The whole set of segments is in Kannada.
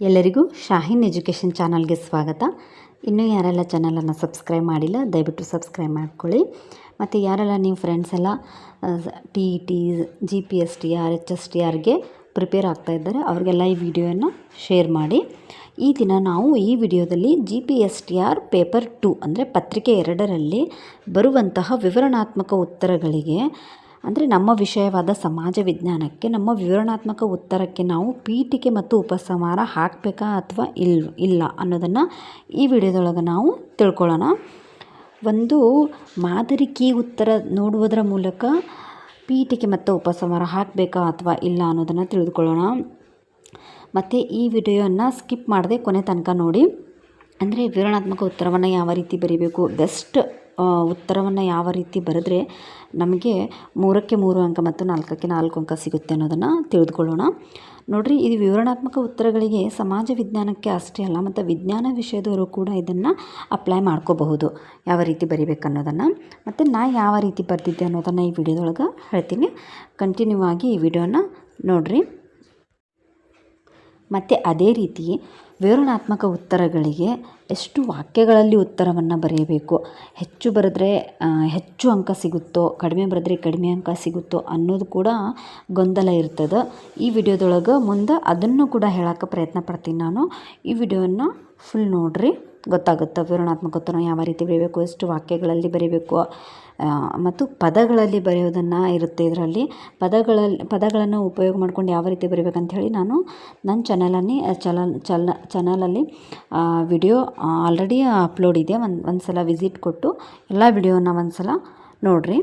ಎಲ್ಲರಿಗೂ ಶಾಹೀನ್ ಎಜುಕೇಷನ್ ಚಾನಲ್ಗೆ ಸ್ವಾಗತ. ಇನ್ನೂ ಯಾರೆಲ್ಲ ಚಾನಲನ್ನು ಸಬ್ಸ್ಕ್ರೈಬ್ ಮಾಡಿಲ್ಲ ದಯವಿಟ್ಟು ಸಬ್ಸ್ಕ್ರೈಬ್ ಮಾಡ್ಕೊಳ್ಳಿ. ಮತ್ತು ಯಾರೆಲ್ಲ ನೀವು ಫ್ರೆಂಡ್ಸ್ ಎಲ್ಲ TET GPSTR HSTRಗೆ ಪ್ರಿಪೇರ್ ಆಗ್ತಾ ಇದ್ದಾರೆ ಅವ್ರಿಗೆಲ್ಲ ಈ ವಿಡಿಯೋನ ಶೇರ್ ಮಾಡಿ. ಈ ದಿನ ನಾವು ಈ ವಿಡಿಯೋದಲ್ಲಿ GPSTR ಪೇಪರ್ 2 ಅಂದರೆ ಪತ್ರಿಕೆ 2ರಲ್ಲಿ ಬರುವಂತಹ ವಿವರಣಾತ್ಮಕ ಉತ್ತರಗಳಿಗೆ, ಅಂದರೆ ನಮ್ಮ ವಿಷಯವಾದ ಸಮಾಜ ವಿಜ್ಞಾನಕ್ಕೆ ನಮ್ಮ ವಿವರಣಾತ್ಮಕ ಉತ್ತರಕ್ಕೆ ನಾವು ಪೀಠಿಕೆ ಮತ್ತು ಉಪಸಂಹಾರ ಹಾಕಬೇಕಾ ಅಥವಾ ಇಲ್ಲ ಅನ್ನೋದನ್ನು ಈ ವಿಡಿಯೋದೊಳಗೆ ನಾವು ತಿಳ್ಕೊಳ್ಳೋಣ. ಒಂದು ಮಾದರಿ ಕೀ ಉತ್ತರ ನೋಡುವುದರ ಮೂಲಕ ಪೀಠಿಕೆ ಮತ್ತು ಉಪಸಂಹಾರ ಹಾಕಬೇಕಾ ಅಥವಾ ಇಲ್ಲ ಅನ್ನೋದನ್ನು ತಿಳಿದುಕೊಳ್ಳೋಣ. ಮತ್ತು ಈ ವಿಡಿಯೋನ ಸ್ಕಿಪ್ ಮಾಡದೆ ಕೊನೆ ತನಕ ನೋಡಿ. ಅಂದರೆ ವಿವರಣಾತ್ಮಕ ಉತ್ತರವನ್ನು ಯಾವ ರೀತಿ ಬರೀಬೇಕು, ಬೆಸ್ಟ್ ಉತ್ತರವನ್ನು ಯಾವ ರೀತಿ ಬರೆದ್ರೆ ನಮಗೆ 3ಕ್ಕೆ 3 ಅಂಕ ಮತ್ತು 4ಕ್ಕೆ 4 ಅಂಕ ಸಿಗುತ್ತೆ ಅನ್ನೋದನ್ನು ತಿಳಿದುಕೊಳ್ಳೋಣ. ನೋಡಿರಿ, ಇದು ವಿವರಣಾತ್ಮಕ ಉತ್ತರಗಳಿಗೆ ಸಮಾಜ ವಿಜ್ಞಾನಕ್ಕೆ ಅಷ್ಟೇ ಅಲ್ಲ, ಮತ್ತು ವಿಜ್ಞಾನ ವಿಷಯದವರು ಕೂಡ ಇದನ್ನು ಅಪ್ಲೈ ಮಾಡ್ಕೋಬಹುದು ಯಾವ ರೀತಿ ಬರಿಬೇಕು ಅನ್ನೋದನ್ನು. ಮತ್ತು ನಾನು ಯಾವ ರೀತಿ ಬರೆದಿದ್ದೆ ಅನ್ನೋದನ್ನು ಈ ವಿಡಿಯೋದೊಳಗೆ ಹೇಳ್ತೀನಿ. ಕಂಟಿನ್ಯೂ ಆಗಿ ಈ ವಿಡಿಯೋನ ನೋಡಿರಿ. ಮತ್ತು ಅದೇ ರೀತಿ ವಿವರಣಾತ್ಮಕ ಉತ್ತರಗಳಿಗೆ ಎಷ್ಟು ವಾಕ್ಯಗಳಲ್ಲಿ ಉತ್ತರವನ್ನು ಬರೆಯಬೇಕು, ಹೆಚ್ಚು ಬರೆದ್ರೆ ಹೆಚ್ಚು ಅಂಕ ಸಿಗುತ್ತೋ, ಕಡಿಮೆ ಬರೆದ್ರೆ ಕಡಿಮೆ ಅಂಕ ಸಿಗುತ್ತೋ ಅನ್ನೋದು ಕೂಡ ಗೊಂದಲ ಇರ್ತದೆ. ಈ ವಿಡಿಯೋದೊಳಗೆ ಮುಂದೆ ಅದನ್ನು ಕೂಡ ಹೇಳೋಕ್ಕೆ ಪ್ರಯತ್ನ ಪಡ್ತೀನಿ ನಾನು. ಈ ವಿಡಿಯೋನ ಫುಲ್ ನೋಡಿರಿ, ಗೊತ್ತಾಗುತ್ತೆ ವಿವರಣಾತ್ಮಕ ಉತ್ತರ ಯಾವ ರೀತಿ ಬರೀಬೇಕು, ಎಷ್ಟು ವಾಕ್ಯಗಳಲ್ಲಿ ಬರೀಬೇಕು, ಮತ್ತು ಪದಗಳಲ್ಲಿ ಬರೆಯೋದನ್ನು ಇರುತ್ತೆ. ಇದರಲ್ಲಿ ಪದಗಳನ್ನು ಉಪಯೋಗ ಮಾಡ್ಕೊಂಡು ಯಾವ ರೀತಿ ಬರೀಬೇಕಂತ ಹೇಳಿ ನಾನು ನನ್ನ ಚಾನಲಲ್ಲಿ ವಿಡಿಯೋ ಆಲ್ರೆಡಿ ಅಪ್ಲೋಡ್ ಇದೆ. ಒಂದು ಸಲ ವಿಸಿಟ್ ಕೊಟ್ಟು ಎಲ್ಲ ವಿಡಿಯೋನ ಒಂದು ಸಲ ನೋಡಿರಿ.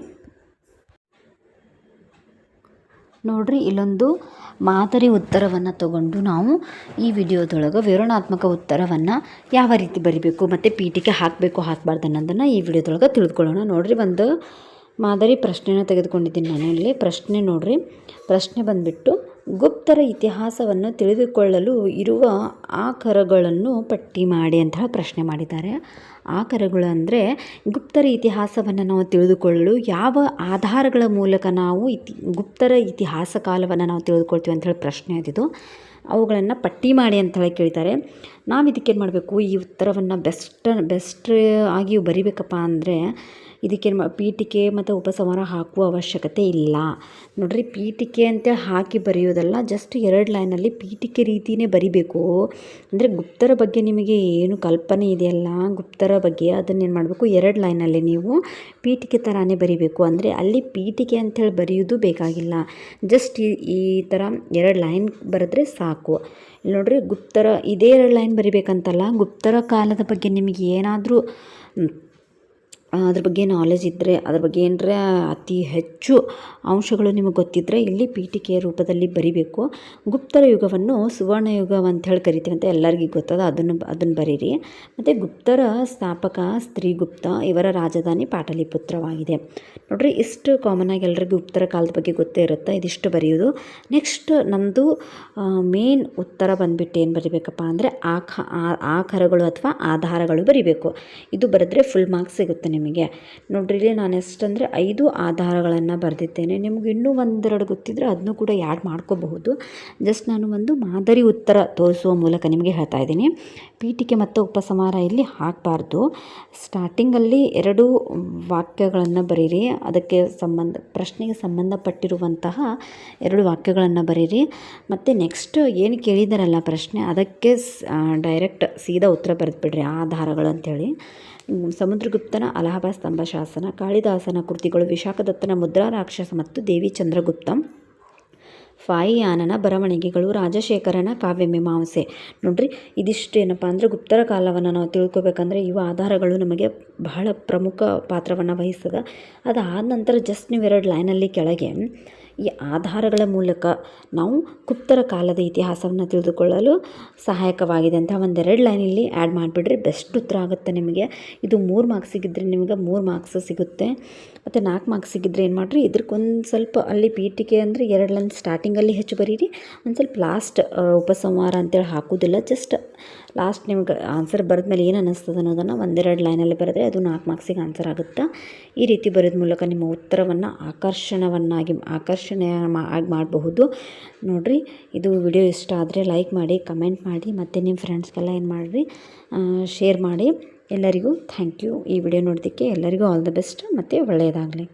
ಇಲ್ಲೊಂದು ಮಾದರಿ ಉತ್ತರವನ್ನು ತಗೊಂಡು ನಾವು ಈ ವಿಡಿಯೋದೊಳಗೆ ವಿವರಣಾತ್ಮಕ ಉತ್ತರವನ್ನು ಯಾವ ರೀತಿ ಬರಿಬೇಕು ಮತ್ತು ಪೀಠಿಕೆ ಹಾಕಬೇಕು ಹಾಕಬಾರ್ದು ಅನ್ನೋದನ್ನು ಈ ವಿಡಿಯೋದೊಳಗೆ ತಿಳಿದುಕೊಳ್ಳೋಣ. ನೋಡಿರಿ, ಒಂದು ಮಾದರಿ ಪ್ರಶ್ನೆನ ತೆಗೆದುಕೊಂಡಿದ್ದೀನಿ ನಾನು ಇಲ್ಲಿ. ಪ್ರಶ್ನೆ ನೋಡಿರಿ, ಪ್ರಶ್ನೆ ಬಂದುಬಿಟ್ಟು ಗುಪ್ತರ ಇತಿಹಾಸವನ್ನು ತಿಳಿದುಕೊಳ್ಳಲು ಇರುವ ಆಕರಗಳನ್ನು ಪಟ್ಟಿ ಮಾಡಿ ಅಂತ ಹೇಳಿ ಪ್ರಶ್ನೆ ಮಾಡಿದ್ದಾರೆ. ಆಕರಗಳು ಅಂದರೆ ಗುಪ್ತರ ಇತಿಹಾಸವನ್ನು ನಾವು ತಿಳಿದುಕೊಳ್ಳಲು ಯಾವ ಆಧಾರಗಳ ಮೂಲಕ ನಾವು ಗುಪ್ತರ ಇತಿಹಾಸ ಕಾಲವನ್ನು ನಾವು ತಿಳಿದುಕೊಳ್ತೀವಿ ಅಂತ ಹೇಳಿ ಪ್ರಶ್ನೆ ಅದಿದು. ಅವುಗಳನ್ನು ಪಟ್ಟಿ ಮಾಡಿ ಅಂಥೇಳಿ ಕೇಳ್ತಾರೆ. ನಾವು ಇದಕ್ಕೇನು ಮಾಡಬೇಕು, ಈ ಉತ್ತರವನ್ನು ಬೆಸ್ಟ್ ಆಗಿ ಬರಿಬೇಕಪ್ಪ ಅಂದರೆ ಇದಕ್ಕೇನು ಪೀಠಿಕೆ ಮತ್ತು ಉಪಸಂಹಾರ ಹಾಕುವ ಅವಶ್ಯಕತೆ ಇಲ್ಲ. ನೋಡಿರಿ, ಪೀಠಿಕೆ ಅಂತೇಳಿ ಹಾಕಿ ಬರೆಯೋದಲ್ಲ, ಜಸ್ಟ್ 2 ಲೈನಲ್ಲಿ ಪೀಠಿಕೆ ರೀತಿಯೇ ಬರಿಬೇಕು. ಅಂದರೆ ಗುಪ್ತರ ಬಗ್ಗೆ ನಿಮಗೆ ಏನು ಕಲ್ಪನೆ ಇದೆಯಲ್ಲ ಗುಪ್ತರ ಬಗ್ಗೆ, ಅದನ್ನೇನು ಮಾಡಬೇಕು 2 ಲೈನಲ್ಲಿ ನೀವು ಪೀಠಿಕೆ ಥರನೇ ಬರಿಬೇಕು. ಅಂದರೆ ಅಲ್ಲಿ ಪೀಠಿಕೆ ಅಂಥೇಳಿ ಬರೆಯೋದು ಬೇಕಾಗಿಲ್ಲ, ಜಸ್ಟ್ ಈ ಥರ 2 ಲೈನ್ ಬರೆದ್ರೆ ಸಾಕು. ಇಲ್ಲಿ ನೋಡಿರಿ, ಗುಪ್ತರ ಇದೇ 2 ಲೈನ್ ಬರಿಬೇಕಂತಲ್ಲ, ಗುಪ್ತರ ಕಾಲದ ಬಗ್ಗೆ ನಿಮಗೆ ಏನಾದರೂ ಅದ್ರ ಬಗ್ಗೆ ನಾಲೆಜ್ ಇದ್ದರೆ, ಅದ್ರ ಬಗ್ಗೆ ಏನರ ಅತಿ ಹೆಚ್ಚು ಅಂಶಗಳು ನಿಮಗೆ ಗೊತ್ತಿದ್ದರೆ ಇಲ್ಲಿ ಪೀಠಿಕೆಯ ರೂಪದಲ್ಲಿ ಬರಿಬೇಕು. ಗುಪ್ತರ ಯುಗವನ್ನು ಸುವರ್ಣಯುಗ ಅಂತ ಹೇಳಿ ಕರಿತೀವಿ ಅಂತ ಎಲ್ಲರಿಗೂ ಗೊತ್ತದ, ಅದನ್ನು ಬರೀರಿ. ಮತ್ತು ಗುಪ್ತರ ಸ್ಥಾಪಕ ಸ್ತ್ರೀಗುಪ್ತ, ಇವರ ರಾಜಧಾನಿ ಪಾಟಲಿಪುತ್ರವಾಗಿದೆ. ನೋಡಿರಿ, ಇಷ್ಟು ಕಾಮನಾಗಿ ಎಲ್ಲರಿಗೂ ಗುಪ್ತರ ಕಾಲದ ಬಗ್ಗೆ ಗೊತ್ತೇ ಇರುತ್ತೆ, ಇದಿಷ್ಟು ಬರೆಯೋದು. ನೆಕ್ಸ್ಟ್ ನಮ್ಮದು ಮೇನ್ ಉತ್ತರ ಬಂದುಬಿಟ್ಟು ಏನು ಬರಿಬೇಕಪ್ಪ ಅಂದರೆ ಆಕರಗಳು ಅಥವಾ ಆಧಾರಗಳು ಬರಿಬೇಕು. ಇದು ಬರೆದ್ರೆ ಫುಲ್ ಮಾರ್ಕ್ಸ್ ಸಿಗುತ್ತೆ ನಿಮಗೆ. ನೋಡ್ರಿ, ನಾನು ಎಷ್ಟಂದರೆ 5 ಆಧಾರಗಳನ್ನು ಬರೆದಿದ್ದೇನೆ. ನಿಮ್ಗೆ ಇನ್ನೂ 1-2 ಗೊತ್ತಿದ್ದರೆ ಅದನ್ನು ಕೂಡ ಆ್ಯಡ್ ಮಾಡ್ಕೋಬಹುದು. ಜಸ್ಟ್ ನಾನು ಒಂದು ಮಾದರಿ ಉತ್ತರ ತೋರಿಸುವ ಮೂಲಕ ನಿಮಗೆ ಹೇಳ್ತಾ ಇದ್ದೀನಿ. ಪೀಠಿಕೆ ಮತ್ತು ಉಪಸಂಹಾರ ಇಲ್ಲಿ ಹಾಕಬಾರ್ದು. ಸ್ಟಾರ್ಟಿಂಗಲ್ಲಿ 2 ವಾಕ್ಯಗಳನ್ನು ಬರೀರಿ, ಅದಕ್ಕೆ ಪ್ರಶ್ನೆಗೆ ಸಂಬಂಧಪಟ್ಟಿರುವಂತಹ 2 ವಾಕ್ಯಗಳನ್ನು ಬರೀರಿ. ಮತ್ತು ನೆಕ್ಸ್ಟ್ ಏನು ಕೇಳಿದಾರಲ್ಲ ಪ್ರಶ್ನೆ, ಅದಕ್ಕೆ ಡೈರೆಕ್ಟ್ ಸೀದಾ ಉತ್ತರ ಬರೆದುಬಿಡ್ರಿ ಆಧಾರಗಳು ಅಂಥೇಳಿ. ಸಮುದ್ರಗುಪ್ತನ ಅಲಹಾಬಾದ್ ಸ್ತಂಭ ಶಾಸನ, ಕಾಳಿದಾಸನ ಕೃತಿಗಳು, ವಿಶಾಖದತ್ತನ ಮುದ್ರಾ ರಾಕ್ಷಸ ಮತ್ತು ದೇವಿ ಚಂದ್ರಗುಪ್ತ, ಫಾಯಿಯಾನನ ಬರವಣಿಗೆಗಳು, ರಾಜಶೇಖರನ ಕಾವ್ಯಮೀಮಾಂಸೆ. ನೋಡ್ರಿ, ಇದಿಷ್ಟು ಏನಪ್ಪ ಅಂದರೆ ಗುಪ್ತರ ಕಾಲವನ್ನು ನಾವು ತಿಳ್ಕೊಬೇಕಂದ್ರೆ ಇವು ಆಧಾರಗಳು ನಮಗೆ ಬಹಳ ಪ್ರಮುಖ ಪಾತ್ರವನ್ನು ವಹಿಸ್ತದೆ. ಅದಾದ ನಂತರ ಜಸ್ಟ್ ನೀವು 2 ಲೈನಲ್ಲಿ ಕೆಳಗೆ ಈ ಆಧಾರಗಳ ಮೂಲಕ ನಾವು ಗುಪ್ತರ ಕಾಲದ ಇತಿಹಾಸವನ್ನು ತಿಳಿದುಕೊಳ್ಳಲು ಸಹಾಯಕವಾಗಿದೆ ಅಂತ 1-2 ಲೈನಲ್ಲಿ ಆ್ಯಡ್ ಮಾಡಿಬಿಡ್ರಿ, ಬೆಸ್ಟ್ ಉತ್ತರ ಆಗುತ್ತೆ ನಿಮಗೆ. ಇದು 3 ಮಾರ್ಕ್ಸ್ ಸಿಗಿದ್ರೆ ನಿಮಗೆ 3 ಮಾರ್ಕ್ಸ್ ಸಿಗುತ್ತೆ. ಮತ್ತು 4 ಮಾರ್ಕ್ಸ್ ಸಿಗಿದ್ರೆ ಏನು ಮಾಡಿರಿ, ಇದಕ್ಕೊಂದು ಸ್ವಲ್ಪ ಅಲ್ಲಿ ಪೀಠಿಕೆ ಅಂದರೆ 2 ಲೈನ್ ಸ್ಟಾರ್ಟಿಂಗಲ್ಲಿ ಹೆಚ್ಚು ಬರೀರಿ, ಒಂದು ಸ್ವಲ್ಪ ಲಾಸ್ಟ್ ಉಪಸಂಹಾರ ಅಂತೇಳಿ ಹಾಕೋದಿಲ್ಲ, ಜಸ್ಟ್ ಲಾಸ್ಟ್ ನಿಮ್ಗೆ ಆನ್ಸರ್ ಬರೆದ್ಮೇಲೆ ಏನು ಅನ್ನಿಸ್ತದೆ ಅನ್ನೋದನ್ನು ಒಂದೆರಡು ಲೈನಲ್ಲಿ ಬರೆದ್ರೆ ಅದು 4 ಮಾರ್ಕ್ಸಿಗೆ ಆನ್ಸರ್ ಆಗುತ್ತೆ. ಈ ರೀತಿ ಬರೆದ ಮೂಲಕ ನಿಮ್ಮ ಉತ್ತರವನ್ನು ಆಕರ್ಷಣೀಯ ಆಗಿ ಮಾಡಬಹುದು. ನೋಡಿರಿ, ಇದು ವಿಡಿಯೋ ಇಷ್ಟ ಆದರೆ ಲೈಕ್ ಮಾಡಿ, ಕಮೆಂಟ್ ಮಾಡಿ, ಮತ್ತು ನಿಮ್ಮ ಫ್ರೆಂಡ್ಸ್ಗೆಲ್ಲ ಏನು ಮಾಡಿರಿ, ಶೇರ್ ಮಾಡಿ. ಎಲ್ಲರಿಗೂ ಥ್ಯಾಂಕ್ ಯು. ಈ ವಿಡಿಯೋ ನೋಡೋದಕ್ಕೆ ಎಲ್ಲರಿಗೂ ಆಲ್ ದ ಬೆಸ್ಟ್ ಮತ್ತು ಒಳ್ಳೆಯದಾಗಲಿ.